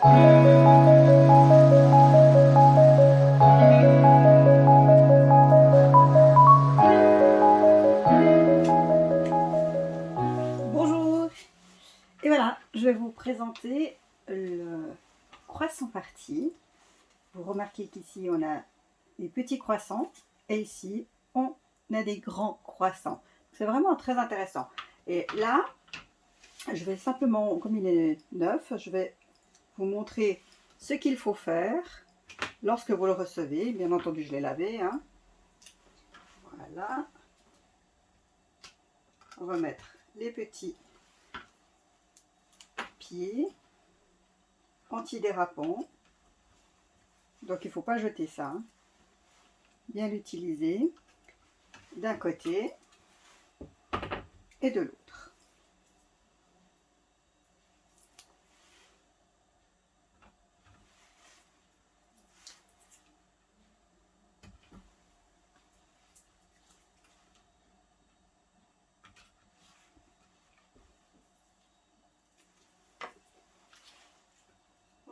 Bonjour, et voilà, je vais vous présenter le croissant parti. Vous remarquez qu'ici on a des petits croissants et ici on a des grands croissants. C'est vraiment très intéressant. Et là, je vais simplement, comme il est neuf, je vais vous montrer ce qu'il faut faire lorsque vous le recevez. Bien entendu, je l'ai lavé, hein. Voilà. On va mettre les petits pieds antidérapants. Donc il ne faut pas jeter ça, hein. Bien l'utiliser d'un côté et de l'autre.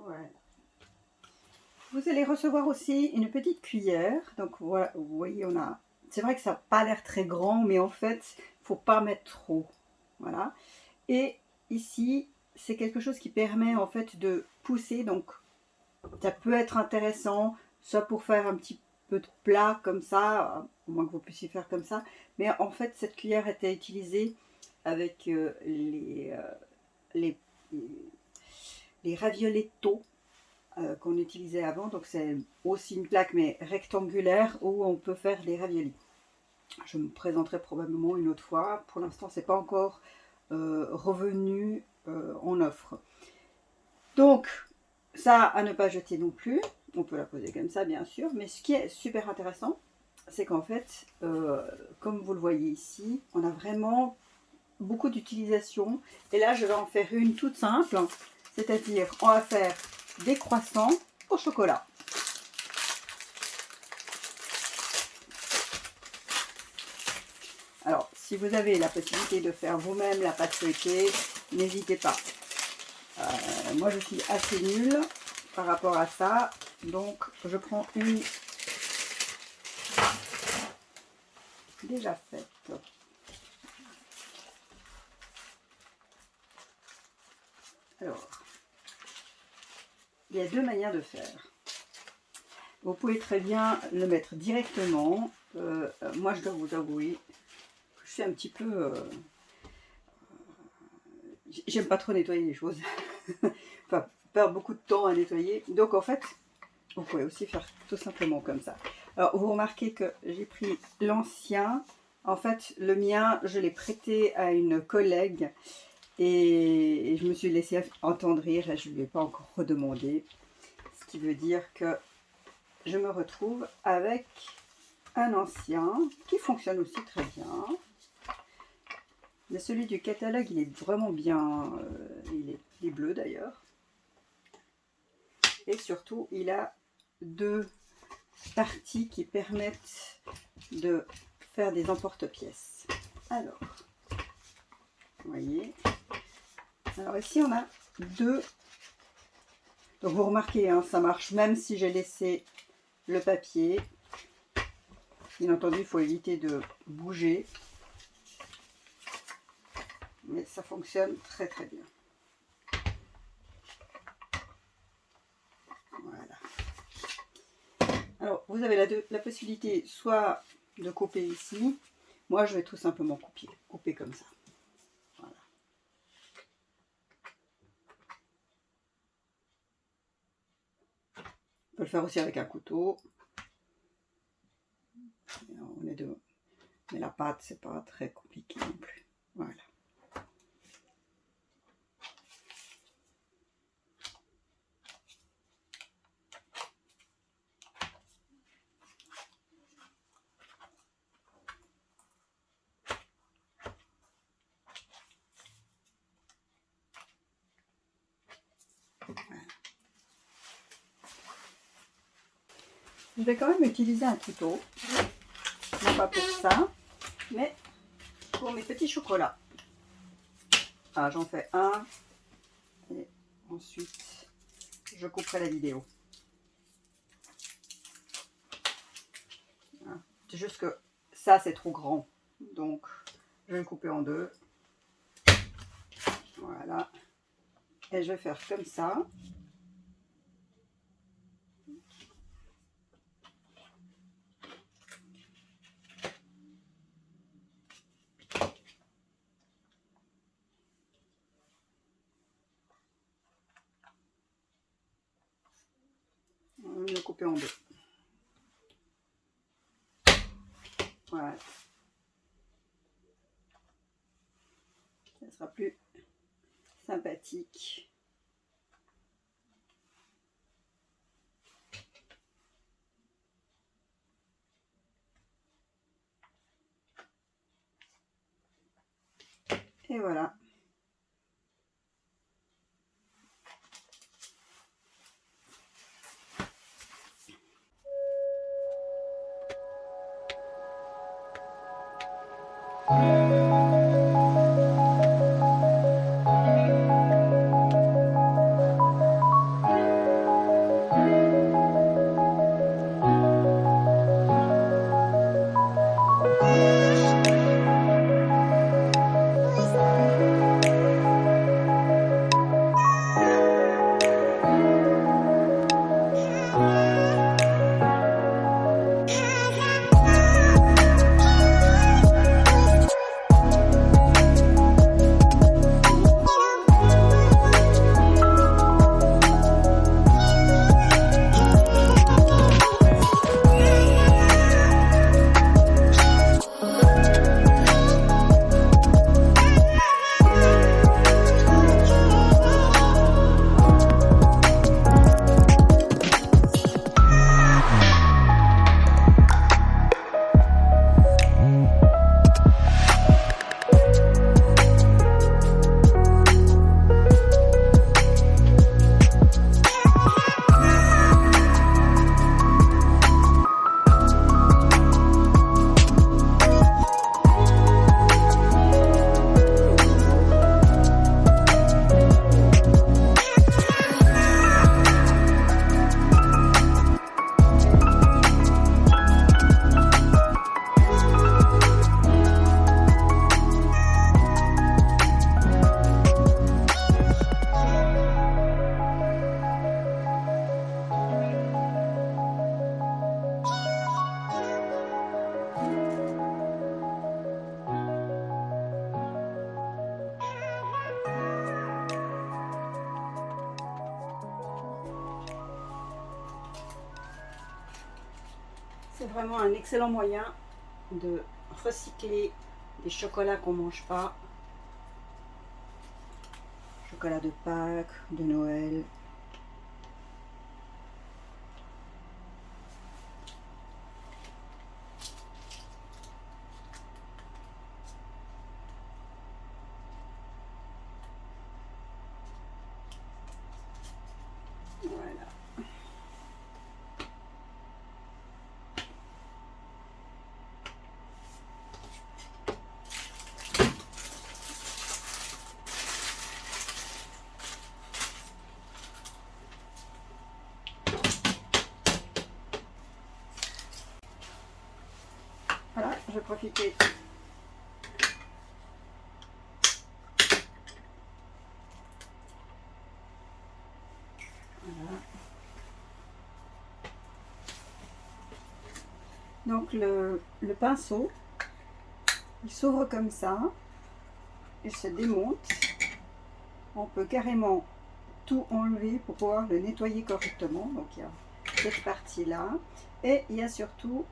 Voilà. Vous allez recevoir aussi une petite cuillère. Donc voilà, vous voyez, on a. C'est vrai que ça n'a pas l'air très grand, mais en fait, il ne faut pas mettre trop. Voilà. Et ici, c'est quelque chose qui permet en fait de pousser. Donc ça peut être intéressant, soit pour faire un petit peu de plat comme ça, au moins que vous puissiez faire comme ça. Mais en fait, cette cuillère était utilisée avec les, les raviolettos qu'on utilisait avant. Donc c'est aussi une plaque mais rectangulaire où on peut faire des raviolis. Je me présenterai probablement une autre fois. Pour l'instant, c'est pas encore revenu en offre. Donc ça à ne pas jeter non plus. On peut la poser comme ça bien sûr. Mais ce qui est super intéressant, c'est qu'en fait, comme vous le voyez ici, on a vraiment beaucoup d'utilisation. Et là, je vais en faire une toute simple. C'est-à-dire, on va faire des croissants au chocolat. Alors, si vous avez la possibilité de faire vous-même la pâte feuilletée, n'hésitez pas. Moi, je suis assez nulle par rapport à ça. Donc, je prends une déjà faite. Alors, il y a deux manières de faire. Vous pouvez très bien le mettre directement. Moi, je dois vous avouer, je suis un petit peu... j'aime pas trop nettoyer les choses. Enfin, perdre beaucoup de temps à nettoyer. Donc, en fait, vous pouvez aussi faire tout simplement comme ça. Alors, vous remarquez que j'ai pris l'ancien. En fait, le mien, je l'ai prêté à une collègue. Et je me suis laissée entendrir et je ne lui ai pas encore redemandé. Ce qui veut dire que je me retrouve avec un ancien qui fonctionne aussi très bien. Mais celui du catalogue, il est vraiment bien. Il est bleu d'ailleurs. Et surtout, il a deux parties qui permettent de faire des emporte-pièces. Alors, vous voyez. Alors ici, on a deux. Donc vous remarquez, hein, ça marche même si j'ai laissé le papier. Bien entendu, il faut éviter de bouger. Mais ça fonctionne très très bien. Voilà. Alors, vous avez la possibilité soit de couper ici. Moi, je vais tout simplement couper comme ça. Voilà. On peut le faire aussi avec un couteau. On est deux. Mais la pâte, c'est pas très compliqué non plus. Voilà. Je vais quand même utiliser un couteau, non pas pour ça, mais pour mes petits chocolats. Ah, j'en fais un, et ensuite je couperai la vidéo. Voilà. C'est juste que ça, c'est trop grand. Donc, je vais le couper en deux. Voilà. Et je vais faire comme ça. On va le couper en deux. Voilà. Ça sera plus sympathique. Et voilà. C'est vraiment un excellent moyen de recycler des chocolats qu'on ne mange pas. Chocolat de Pâques, de Noël. Voilà. Voilà, je vais profiter. Voilà. Donc le pinceau, il s'ouvre comme ça, il se démonte. On peut carrément tout enlever pour pouvoir le nettoyer correctement. Donc il y a cette partie là et il y a surtout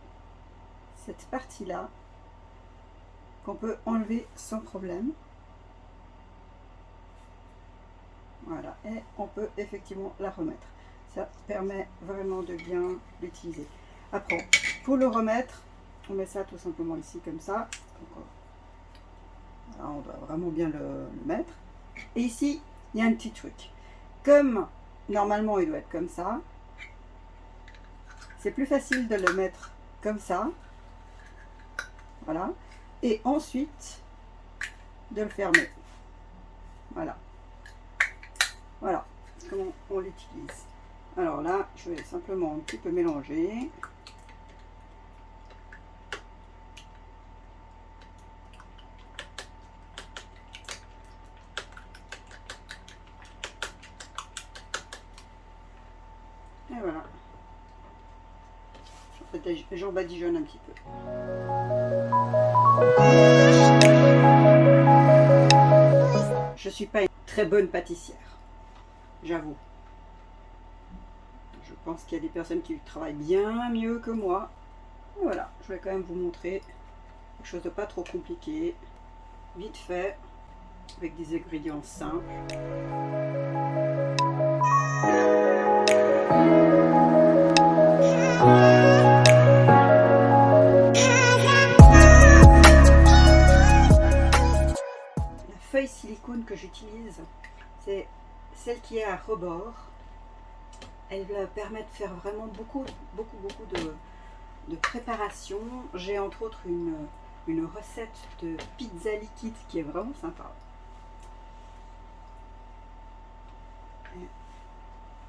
cette partie là qu'on peut enlever sans problème. Voilà, et on peut effectivement la remettre. Ça permet vraiment de bien l'utiliser. Après, pour le remettre, on met ça tout simplement ici comme ça. Donc, voilà, on doit vraiment bien le mettre. Et ici, il y a un petit truc. Comme normalement il doit être comme ça, c'est plus facile de le mettre comme ça. Voilà. Et ensuite, de le fermer. Voilà. Voilà comment on l'utilise. Alors là, je vais simplement un petit peu mélanger. Et voilà. J'en badigeonne un petit peu. Je suis pas une très bonne pâtissière, j'avoue. Je pense qu'il y a des personnes qui travaillent bien mieux que moi. Et voilà, je vais quand même vous montrer quelque chose de pas trop compliqué, vite fait, avec des ingrédients simples. La feuille silicone que j'utilise, c'est celle qui est à rebord. Elle permet de faire vraiment beaucoup de préparation. J'ai entre autres une recette de pizza liquide qui est vraiment sympa.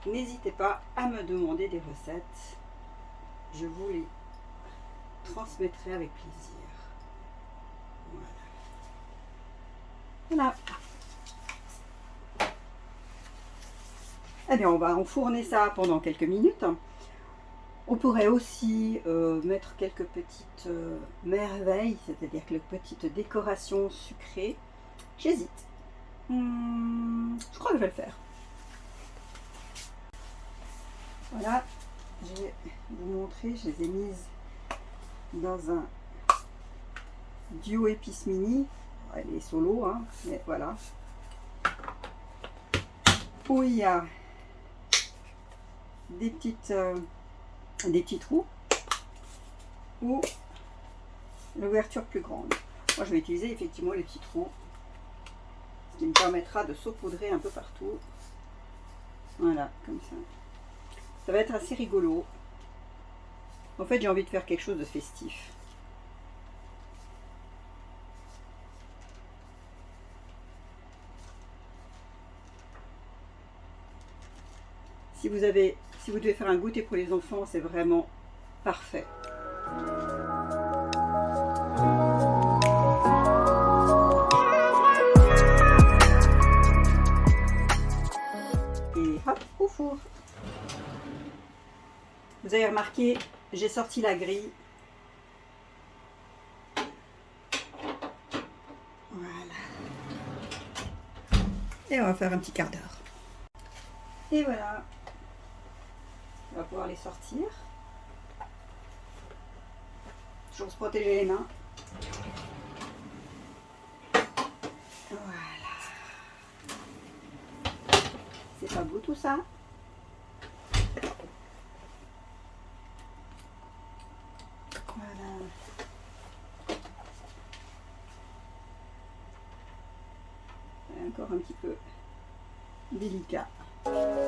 N'hésitez pas à me demander des recettes. Je vous les transmettrai avec plaisir. Voilà. Eh bien, on va enfourner ça pendant quelques minutes. On pourrait aussi mettre quelques petites merveilles, c'est-à-dire quelques petites décorations sucrées. J'hésite. Je crois que je vais le faire. Voilà, je vais vous montrer, je les ai mises dans un duo épice mini. Elle est solo, hein, mais voilà. Où il y a des petits trous ou l'ouverture plus grande. Moi, je vais utiliser effectivement les petits trous, ce qui me permettra de saupoudrer un peu partout. Voilà, comme ça. Ça va être assez rigolo. En fait, j'ai envie de faire quelque chose de festif. Si vous devez faire un goûter pour les enfants, c'est vraiment parfait. Et hop, au four. Vous avez remarqué, j'ai sorti la grille. Voilà. Et on va faire un petit quart d'heure. Et voilà. On va pouvoir les sortir. Toujours se protéger les mains. Voilà. C'est pas beau tout ça? Voilà. C'est encore un petit peu délicat. Voilà.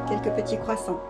Quelques petits croissants.